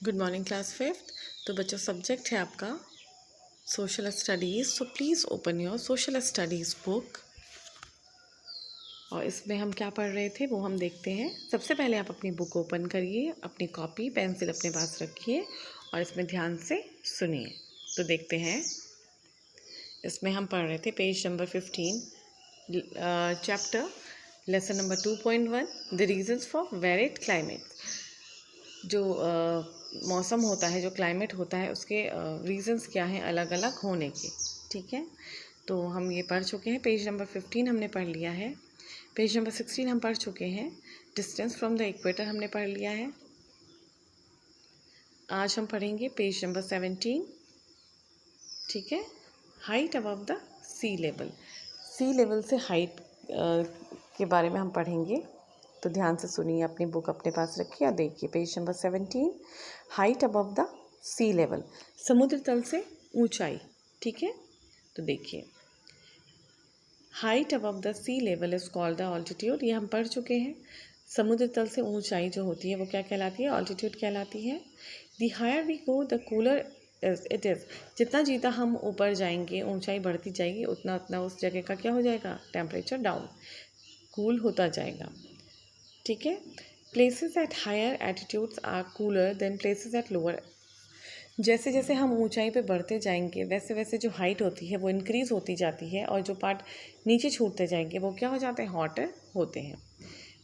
Good morning class fifth. तो बच्चों subject है आपका social studies. So please open your social studies book. और इसमें हम क्या पढ़ रहे थे वो हम देखते हैं। सबसे पहले आप अपनी बुक ओपन करिए, अपनी कॉपी पेंसिल अपने पास रखिए और इसमें ध्यान से सुनिए। तो देखते हैं, इसमें हम पढ़ रहे थे page number 15, chapter lesson number 2.1 the reasons for varied climate. जो मौसम होता है, जो क्लाइमेट होता है, उसके रीजंस क्या हैं अलग अलग होने के। ठीक है, तो हम ये पढ़ चुके हैं। पेज नंबर 15 हमने पढ़ लिया है। पेज नंबर 16 हम पढ़ चुके हैं। डिस्टेंस फ्रॉम द इक्वेटर हमने पढ़ लिया है। आज हम पढ़ेंगे पेज नंबर 17। ठीक है, height above the sea level. Sea level से हाइट के बारे में हम पढ़ेंगे। तो ध्यान से सुनिए, अपनी बुक अपने पास रखिए और देखिए page number 17, height above the sea level, समुद्र तल से ऊंचाई। ठीक है, तो देखिए height above the sea level is called the altitude. ये हम पढ़ चुके हैं। समुद्र तल से ऊंचाई जो होती है वो क्या कहलाती है? ऑल्टीट्यूड कहलाती है। The higher we go the cooler it is. जितना जीता हम ऊपर जाएंगे, ऊंचाई बढ़ती जाएगी, उतना उतना उस जगह का क्या हो जाएगा? टेम्परेचर डाउन, कूल होता जाएगा। ठीक है, places at higher attitudes are cooler than places at lower. जैसे जैसे हम ऊंचाई पे बढ़ते जाएंगे वैसे वैसे जो हाइट होती है वो इंक्रीज होती जाती है और जो पार्ट नीचे छूटते जाएंगे वो क्या हो जाते हैं? हॉटर होते हैं।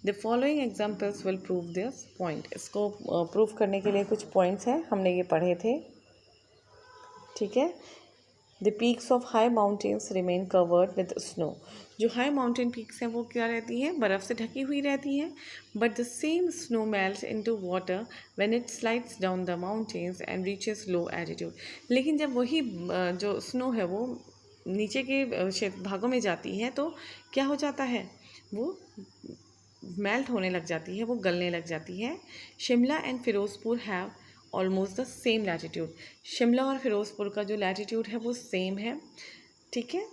The following examples will prove this point. इसको प्रूव करने के लिए कुछ पॉइंट्स हैं, हमने ये पढ़े थे। ठीक है, the peaks of high mountains remain covered with snow. जो हाई माउंटेन पीक्स हैं वो क्या रहती हैं? बर्फ़ से ढकी हुई रहती हैं। But the same snow melts into water when it slides down the mountains and reaches low altitude. लेकिन जब वही जो स्नो है वो नीचे के भागों में जाती है तो क्या हो जाता है? वो मेल्ट होने लग जाती है, वो गलने लग जाती है। Shimla and Firozpur have almost the same latitude. Shimla और फिरोजपुर का जो लैटिट्यूड है वो सेम है। ठीक है,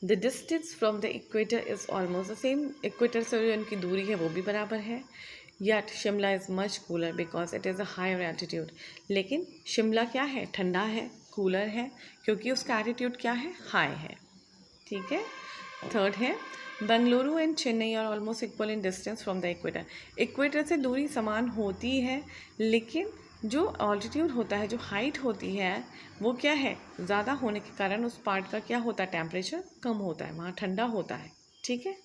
the distance from the equator is almost the same. Equator से जो इनकी दूरी है वो भी बराबर है। Yet Shimla is much cooler because it is a higher altitude. लेकिन शिमला क्या है? ठंडा है, कूलर है, क्योंकि उसका एल्टीट्यूड क्या है? हाई है। ठीक है, थर्ड है Bengaluru and Chennai are almost equal in distance from the equator. Equator से दूरी समान होती है, लेकिन जो ऑल्टीट्यूड होता है, जो हाइट होती है, वो क्या है? ज़्यादा होने के कारण उस पार्ट का क्या होता है? टेम्परेचर कम होता है, वहाँ ठंडा होता है। ठीक है,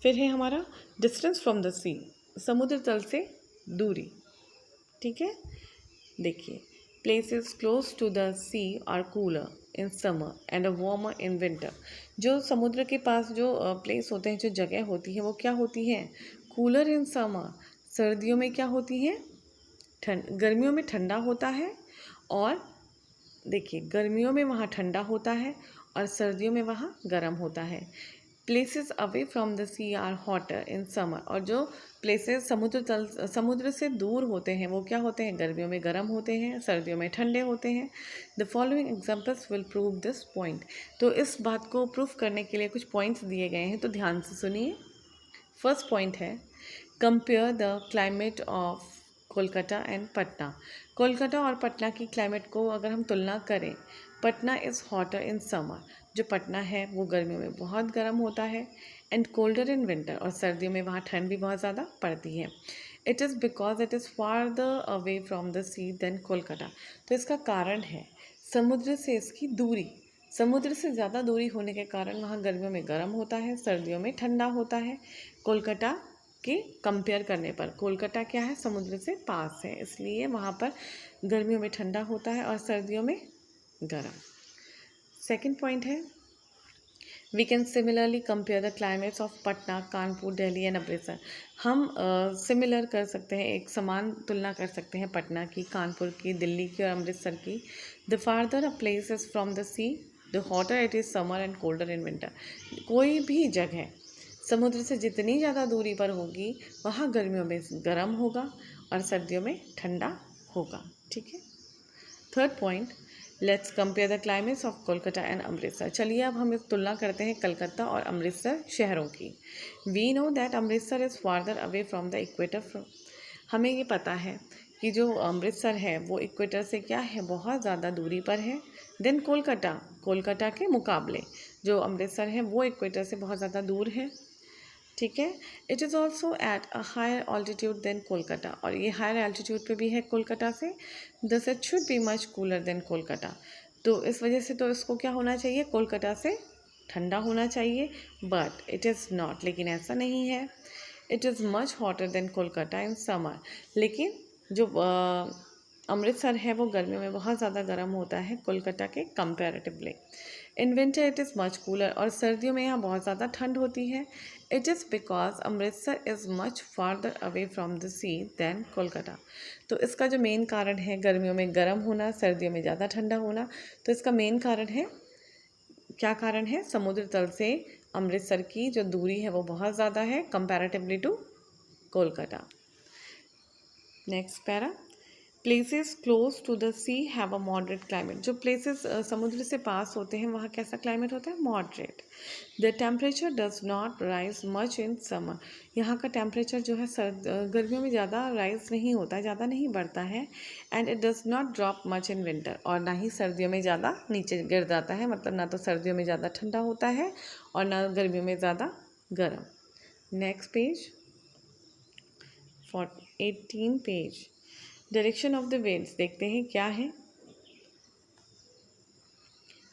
फिर है हमारा डिस्टेंस फ्रॉम द सी, समुद्र तल से दूरी। ठीक है, देखिए places close to the sea are cooler in summer and warmer in winter. जो समुद्र के पास जो प्लेस होते हैं, जो जगह होती है वो क्या होती हैं? कूलर इन समर, सर्दियों में क्या होती हैं? गर्मियों में ठंडा होता है। और देखिए गर्मियों में वहाँ ठंडा होता है और सर्दियों में वहाँ गर्म होता है। Places away from the sea are hotter in summer. और जो प्लेसेस समुद्र से दूर होते हैं वो क्या होते हैं? गर्मियों में गर्म होते हैं, सर्दियों में ठंडे होते हैं। The following examples will prove this point. तो इस बात को प्रूफ करने के लिए कुछ पॉइंट्स दिए गए हैं, तो ध्यान से सुनिए। फर्स्ट पॉइंट है compare the climate of Kolkata and Patna. Kolkata और पटना की क्लाइमेट को अगर हम तुलना करें, Patna is hotter in summer. जो पटना है वो गर्मियों में बहुत गर्म होता है। एंड कोल्डर इन विंटर, और सर्दियों में वहाँ ठंड भी बहुत ज़्यादा पड़ती है। It is because it is farther away from the sea than Kolkata. तो इसका कारण है समुद्र से इसकी दूरी। समुद्र से ज़्यादा दूरी होने के कारण वहाँ गर्मियों में गर्म होता है, सर्दियों में ठंडा होता है। कोलकाता के कंपेयर करने पर कोलकाता क्या है? समुद्र से पास है, इसलिए वहाँ पर गर्मियों में ठंडा होता है और सर्दियों में गर्म। सेकंड पॉइंट है we can similarly compare the climates of Patna, Kanpur, Delhi and Amritsar. हम सिमिलर कर सकते हैं, एक समान तुलना कर सकते हैं पटना की, कानपुर की, दिल्ली की और अमृतसर की। The farther a place is from the see the hotter it is summer and colder in winter. कोई भी जगह समुद्र से जितनी ज़्यादा दूरी पर होगी वहाँ गर्मियों में गर्म होगा और सर्दियों में ठंडा होगा। ठीक है, third point let's compare the climates of Kolkata and Amritsar. चलिए अब हम इस तुलना करते हैं कलकत्ता और अमृतसर शहरों की। We know that Amritsar is farther away from the equator from. हमें ये पता है कि जो अमृतसर है वो इक्वेटर से क्या है, बहुत ज़्यादा दूरी पर है देन कोलकाता, कोलकाता के मुकाबले जो अमृतसर है वो इक्वेटर से बहुत ज़्यादा दूर है, ठीक है। It is also at a higher altitude than Kolkata, और ये हायर एल्टीट्यूड पे भी है कोलकाता से, thus it should be much cooler than Kolkata. तो इस वजह से तो इसको क्या होना चाहिए, कोलकाता से ठंडा होना चाहिए, बट इट इज़ नॉट, लेकिन ऐसा नहीं है। It is much hotter then Kolkata in summer, लेकिन जो अमृतसर है वो गर्मियों में बहुत ज़्यादा गर्म होता है कोलकाता के comparatively. In winter it is much cooler, और सर्दियों में यहाँ बहुत ज़्यादा ठंड होती है। It is because Amritsar is much farther away from the sea than Kolkata. तो इसका जो मेन कारण है गर्मियों में गर्म होना, सर्दियों में ज़्यादा ठंडा होना, तो इसका मेन कारण है, क्या कारण है, समुद्र तल से अमृतसर की जो दूरी है वो बहुत ज़्यादा है comparatively to Kolkata. Next para, places close to the sea have a moderate climate. जो प्लेसेस समुद्र से पास होते हैं वहाँ कैसा क्लाइमेट होता है, moderate. The temperature does not rise much in summer. यहाँ का टेम्परेचर जो है गर्मियों में ज़्यादा राइज नहीं होता है, ज़्यादा नहीं बढ़ता है। And it does not drop much in winter, और ना ही सर्दियों में ज़्यादा नीचे गिर जाता है, मतलब ना तो सर्दियों में ज़्यादा ठंडा होता है और ना गर्मियों में ज़्यादा गर्म। Next page, 18 page, direction of the winds देखते हैं क्या है।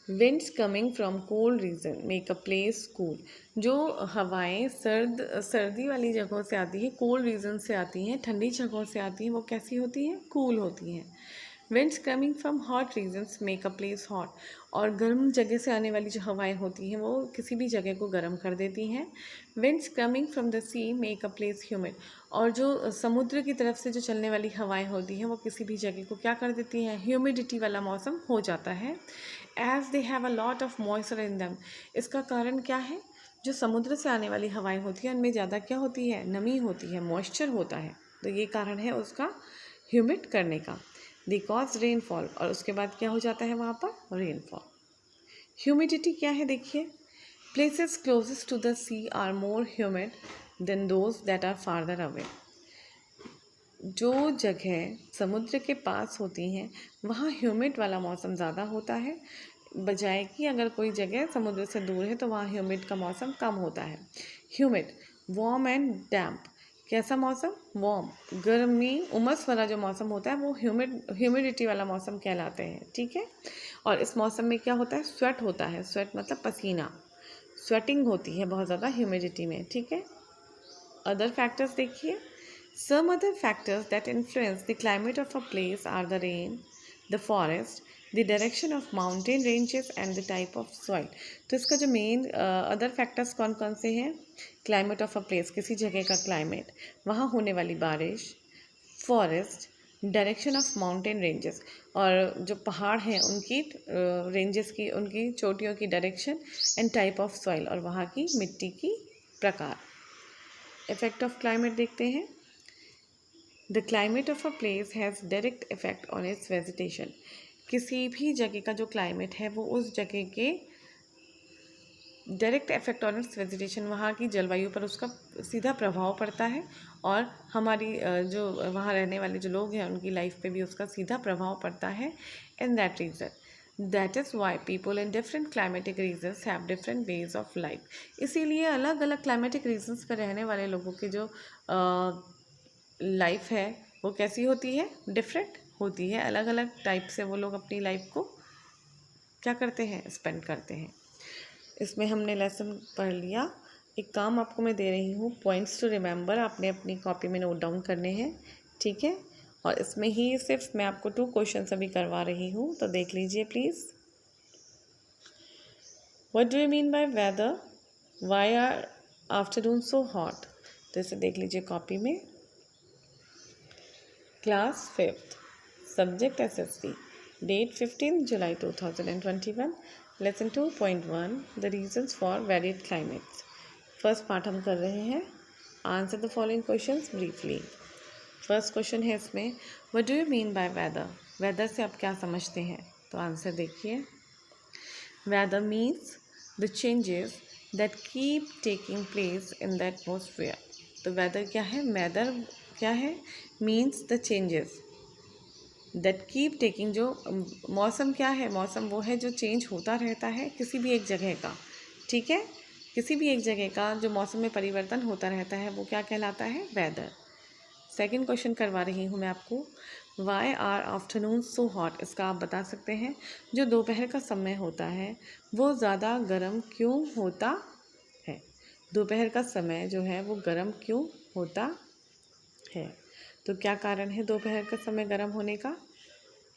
Winds coming from cold region make a place cool. जो हवाएं सर्दी वाली जगहों से आती हैं, कोल्ड रीजन से आती हैं, ठंडी जगहों से आती हैं, वो कैसी होती हैं, कूल होती हैं। Winds coming from hot regions make a place hot, और गर्म जगह से आने वाली जो हवाएं होती हैं वो किसी भी जगह को गर्म कर देती हैं। Winds coming from the sea make a place humid, और जो समुद्र की तरफ से जो चलने वाली हवाएं होती हैं वो किसी भी जगह को क्या कर देती हैं, ह्यूमिडिटी वाला मौसम हो जाता है। As they have a lot of moisture in them, इसका कारण क्या है, जो समुद्र से आने वाली हवाएं होती हैं उनमें ज़्यादा क्या होती है, नमी होती है, मॉइस्चर होता है, तो ये कारण है उसका ह्यूमिड करने का। दे कॉज रेनफॉल, और उसके बाद क्या हो जाता है वहाँ पर, रेनफॉल। ह्यूमिडिटी क्या है देखिए, places closest to the sea are more humid than those that are farther away. जो जगह समुद्र के पास होती हैं वहाँ ह्यूमिड वाला मौसम ज़्यादा होता है, बजाय कि अगर कोई जगह समुद्र से दूर है तो वहाँ ह्यूमिड का मौसम कम होता है। ह्यूमिड, वार्म एंड डैम्प, कैसा मौसम, वार्म, गर्मी उमस वाला जो मौसम होता है वो ह्यूमिडिटी वाला मौसम कहलाते हैं, ठीक है। और इस मौसम में क्या होता है, स्वेट होता है, स्वेट मतलब पसीना, स्वेटिंग होती है बहुत ज़्यादा ह्यूमिडिटी में, ठीक है। अदर फैक्टर्स देखिए, some other factors that influence the climate of a place are the rain, the forest, the direction of mountain ranges and the type of soil। तो इसका जो मेन अदर फैक्टर्स कौन कौन से हैं, क्लाइमेट ऑफ अ प्लेस, किसी जगह का क्लाइमेट, वहाँ होने वाली बारिश, forest, direction of mountain ranges, और जो पहाड़ हैं उनकी रेंजेस की, उनकी चोटियों की direction, and type of soil, और वहाँ की मिट्टी की प्रकार। इफेक्ट ऑफ क्लाइमेट देखते हैं। The climate of a place has direct effect on it's vegetation. किसी भी जगह का जो क्लाइमेट है वो उस जगह के direct effect on it's vegetation, वहाँ की जलवायु पर उसका सीधा प्रभाव पड़ता है, और हमारी जो वहाँ रहने वाले जो लोग हैं उनकी लाइफ पे भी उसका सीधा प्रभाव पड़ता है। In that reason that is why people in different climatic regions have different ways of life. इसीलिए अलग अलग क्लाइमेटिक रीजन्स पर रहने वाले लोगों की जो लाइफ है वो कैसी होती है, डिफरेंट होती है, अलग अलग टाइप से वो लोग अपनी लाइफ को क्या करते हैं, स्पेंड करते हैं। इसमें हमने लेसन पढ़ लिया। एक काम आपको मैं दे रही हूँ, पॉइंट्स टू रिमेंबर, आपने अपनी कॉपी में नोट डाउन करने हैं, ठीक है। और इसमें ही सिर्फ मैं आपको 2 क्वेश्चन अभी करवा रही हूँ, तो देख लीजिए please. What do you mean by weather, why are afternoon so hot, तो इसे देख लीजिए कॉपी में। Class 5th, subject SSC, date 15 जुलाई 2021, lesson 2.1, the regions for varied climates. First part हम कर रहे हैं। Answer the following questions briefly. First question है इसमें, what do you mean by weather, weather से आप क्या समझते हैं, तो आंसर देखिए। Weather means the changes that keep taking place in the atmosphere. तो वेदर क्या है, वेदर क्या है, means the changes, that keep taking, जो मौसम क्या है, मौसम वो है जो चेंज होता रहता है किसी भी एक जगह का, ठीक है, किसी भी एक जगह का जो मौसम में परिवर्तन होता रहता है वो क्या कहलाता है, वेदर। सेकंड क्वेश्चन करवा रही हूँ मैं आपको, why are afternoon so hot, इसका आप बता सकते हैं जो दोपहर का समय होता है वो ज़्यादा गर्म क्यों होता है, दोपहर का समय जो है वो गर्म क्यों होता है। तो क्या कारण है दोपहर का समय गर्म होने का,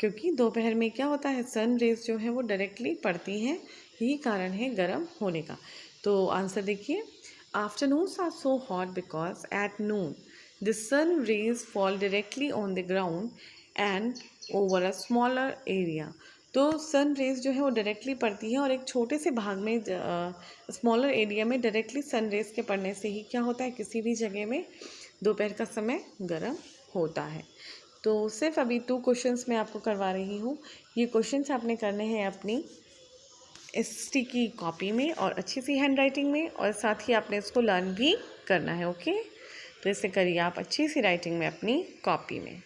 क्योंकि दोपहर में क्या होता है, सन रेज जो है वो डायरेक्टली पड़ती हैं, यही कारण है गर्म होने का। तो आंसर देखिए, afternoons are so hot because at noon the sun rays fall directly on the ground and over a smaller area. तो सन रेज जो है वो डायरेक्टली पड़ती है और एक छोटे से भाग में, स्मॉलर एरिया में डायरेक्टली सन रेज के पड़ने से ही क्या होता है, किसी भी जगह में दोपहर का समय गर्म होता है। तो सिर्फ अभी 2 क्वेश्चंस मैं आपको करवा रही हूँ। ये क्वेश्चंस आपने करने हैं अपनी एसटी की कॉपी में और अच्छी सी हैंड राइटिंग में, और साथ ही आपने इसको लर्न भी करना है, ओके। तो इसे करिए आप अच्छी सी राइटिंग में अपनी कॉपी में।